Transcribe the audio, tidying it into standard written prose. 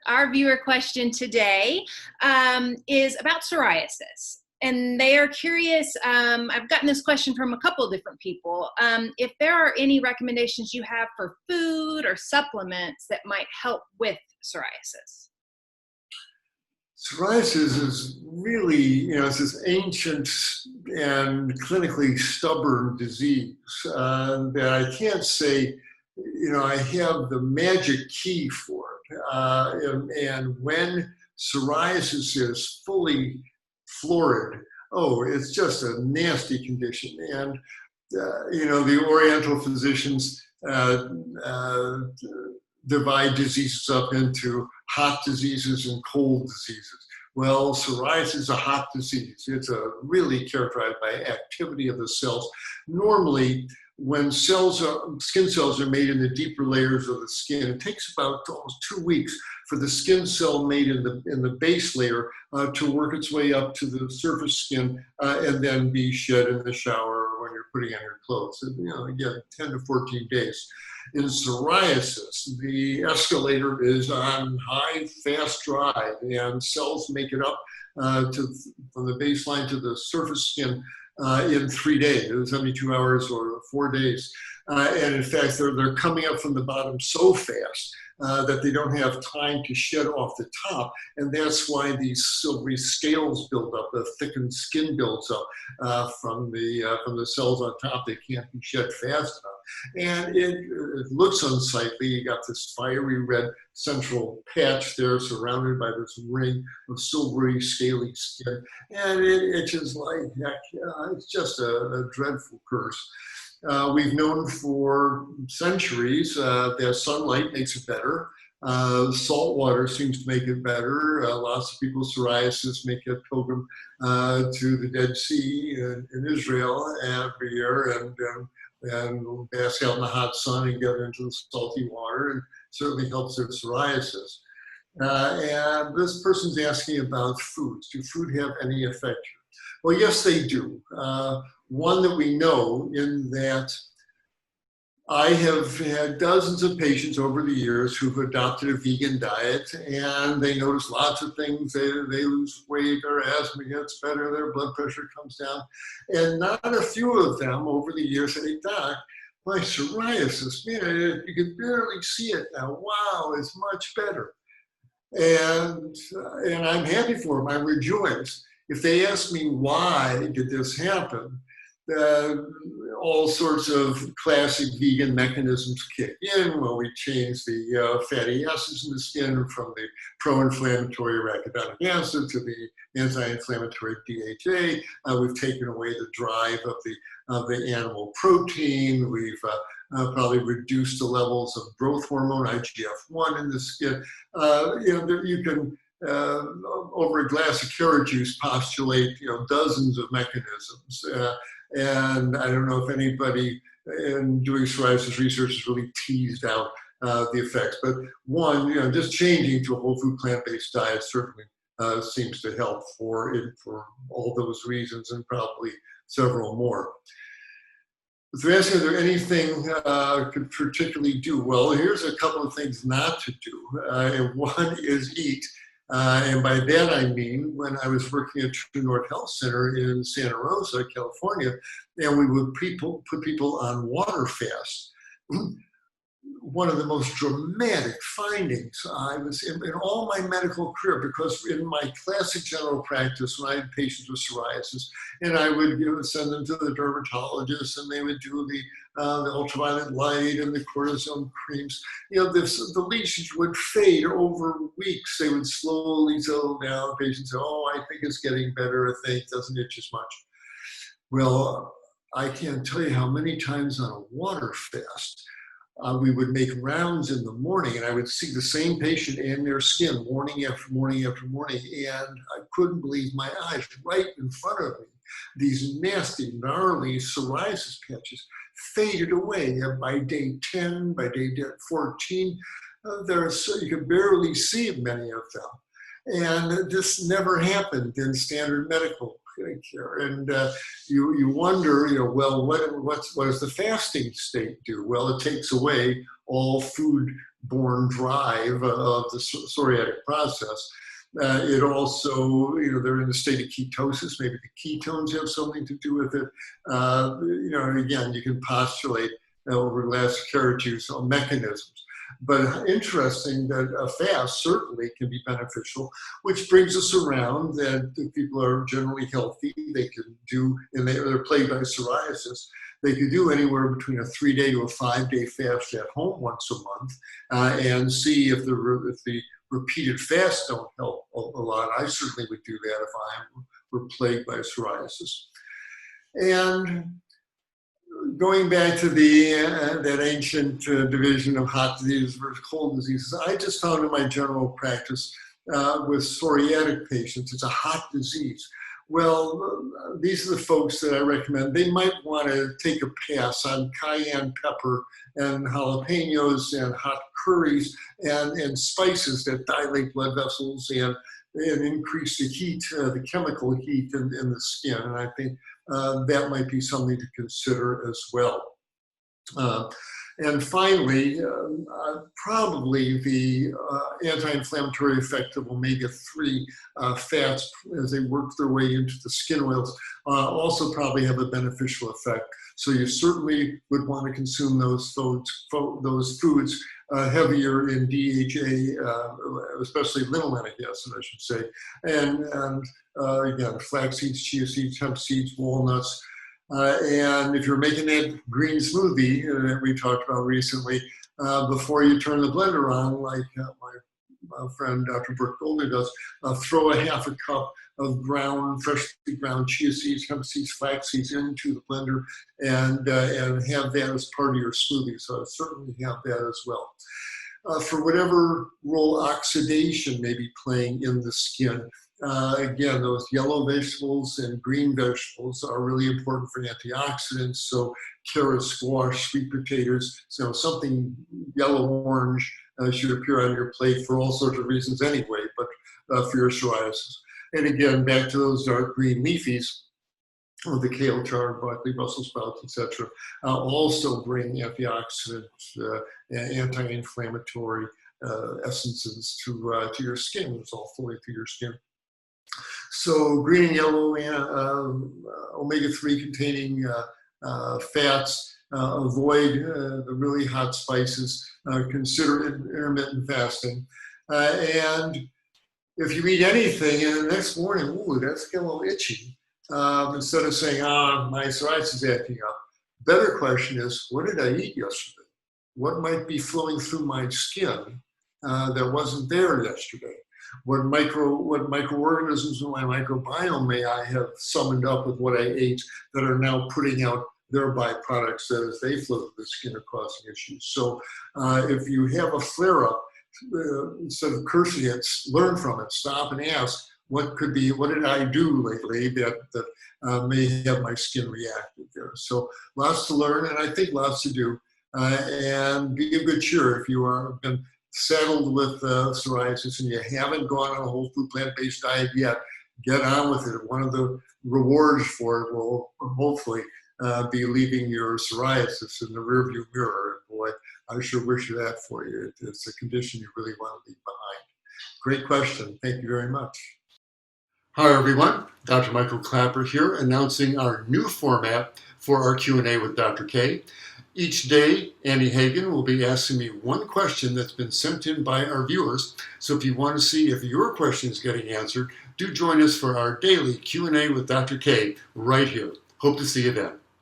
Our viewer question today is about psoriasis. And they are curious, I've gotten this question from a couple of different people, if there are any recommendations you have for food or supplements that might help with psoriasis. Psoriasis is really, it's this ancient and clinically stubborn disease that I can't say, I have the magic key for it. And when psoriasis is fully florid, it's just a nasty condition. And, the Oriental physicians divide diseases up into hot diseases and cold diseases. Well, psoriasis is a hot disease. It's really characterized by activity of the cells. Normally, when skin cells are made in the deeper layers of the skin, it takes about almost 2 weeks for the skin cell made in the base layer to work its way up to the surface skin and then be shed in the shower or when you're putting on your clothes. And, again, 10 to 14 days. In psoriasis, the escalator is on high, fast drive, and cells make it up from the baseline to the surface skin in 3 days, 72 hours or 4 days. And in fact, they're coming up from the bottom so fast that they don't have time to shed off the top. And that's why these silvery scales build up, the thickened skin builds up from the cells on top. They can't be shed fast enough. And it looks unsightly. You got this fiery red central patch there surrounded by this ring of silvery, scaly skin. And it itches like heck. It's just a dreadful curse. We've known for centuries that sunlight makes it better. Salt water seems to make it better. Lots of people with psoriasis make a pilgrim to the Dead Sea in Israel every year and bask out in the hot sun and get into the salty water, and certainly helps their psoriasis. And this person's asking about foods. Do food have any effect? Well, yes, they do. One that we know in that I have had dozens of patients over the years who've adopted a vegan diet, and they notice lots of things. They lose weight, their asthma gets better, their blood pressure comes down. And not a few of them over the years say, Doc, my psoriasis, man, you can barely see it now. Wow, it's much better. And I'm happy for them, I rejoice. If they ask me why did this happen, all sorts of classic vegan mechanisms kick in. Well, we change the fatty acids in the skin from the pro-inflammatory arachidonic acid to the anti-inflammatory DHA. We've taken away the drive of the animal protein. We've probably reduced the levels of growth hormone, IGF-1 in the skin. You can over a glass of carrot juice postulate dozens of mechanisms. And I don't know if anybody in doing psoriasis research has really teased out the effects. But one, just changing to a whole food plant-based diet certainly seems to help for all those reasons and probably several more. If they're asking, is there anything could particularly do? Well, here's a couple of things not to do. And one is eat. And by that I mean, when I was working at True North Health Center in Santa Rosa, California, and we would put people on water fast. One of the most dramatic findings I was in all my medical career, because in my classic general practice, when I had patients with psoriasis, and I would send them to the dermatologist, and they would do the ultraviolet light and the cortisone creams. The lesions would fade over weeks. They would slowly settle down. Patients say, "Oh, I think it's getting better. I think it doesn't itch as much." Well, I can't tell you how many times on a water fast we would make rounds in the morning, and I would see the same patient and their skin morning after morning after morning, and I couldn't believe my eyes. Right in front of me, these nasty, gnarly psoriasis patches faded away by day 10, by day 14. You could barely see many of them. And this never happened in standard medical care. And you wonder, well, what does the fasting state do? Well, it takes away all food born drive of the psoriatic process. It also, they're in a state of ketosis. Maybe the ketones have something to do with it. And again, you can postulate over the last care or two some mechanisms. But interesting that a fast certainly can be beneficial, which brings us around that if people are generally healthy, they can do, and they're plagued by psoriasis, they could do anywhere between a 3-day to a 5-day fast at home once a month, and see if the repeated fasts don't help a lot. I certainly would do that if I were plagued by psoriasis. And going back to that ancient division of hot diseases versus cold diseases, I just found in my general practice with psoriatic patients, it's a hot disease. Well, these are the folks that I recommend. They might want to take a pass on cayenne pepper and jalapenos and hot curries and spices that dilate blood vessels and increase the heat, the chemical heat in the skin. And I think that might be something to consider as well. And finally, probably the anti-inflammatory effect of omega-3 fats as they work their way into the skin oils also probably have a beneficial effect. So you certainly would want to consume those foods heavier in DHA, especially linolenic acid, I should say. And again, flax seeds, chia seeds, hemp seeds, walnuts. And if you're making that green smoothie that we talked about recently, before you turn the blender on, like my friend Dr. Brooke Golder does, throw a half a cup of freshly ground chia seeds, hemp seeds, flax seeds into the blender and have that as part of your smoothie. So I certainly have that as well. For whatever role oxidation may be playing in the skin, again, those yellow vegetables and green vegetables are really important for antioxidants. So carrots, squash, sweet potatoes, so something yellow-orange should appear on your plate for all sorts of reasons anyway, but for your psoriasis. And again, back to those dark green leafies, the kale, chard, broccoli, Brussels sprouts, etc., also bring antioxidant, anti-inflammatory essences to your skin. It's all fully to your skin. So green and yellow omega-3 containing fats, avoid the really hot spices, consider intermittent fasting. And if you eat anything and the next morning, ooh, that's getting a little itchy, instead of saying, my psoriasis is acting up, better question is, what did I eat yesterday? What might be flowing through my skin that wasn't there yesterday? What microorganisms in my microbiome may I have summoned up with what I ate that are now putting out their byproducts as they flow through the skin are causing issues. So if you have a flare-up, instead of cursing it, learn from it, stop and ask, what did I do lately that may have my skin reacted there? So lots to learn, and I think lots to do. And be of good cheer if you are been settled with psoriasis and you haven't gone on a whole food plant-based diet yet, get on with it. One of the rewards for it will hopefully be leaving your psoriasis in the rearview mirror. And boy, I sure wish you that for you. It's a condition you really want to leave behind. Great question. Thank you very much. Hi, everyone. Dr. Michael Klaper here, announcing our new format for our Q&A with Dr. K. Each day, Annie Hagen will be asking me one question that's been sent in by our viewers. So if you want to see if your question is getting answered, do join us for our daily Q&A with Dr. K right here. Hope to see you then.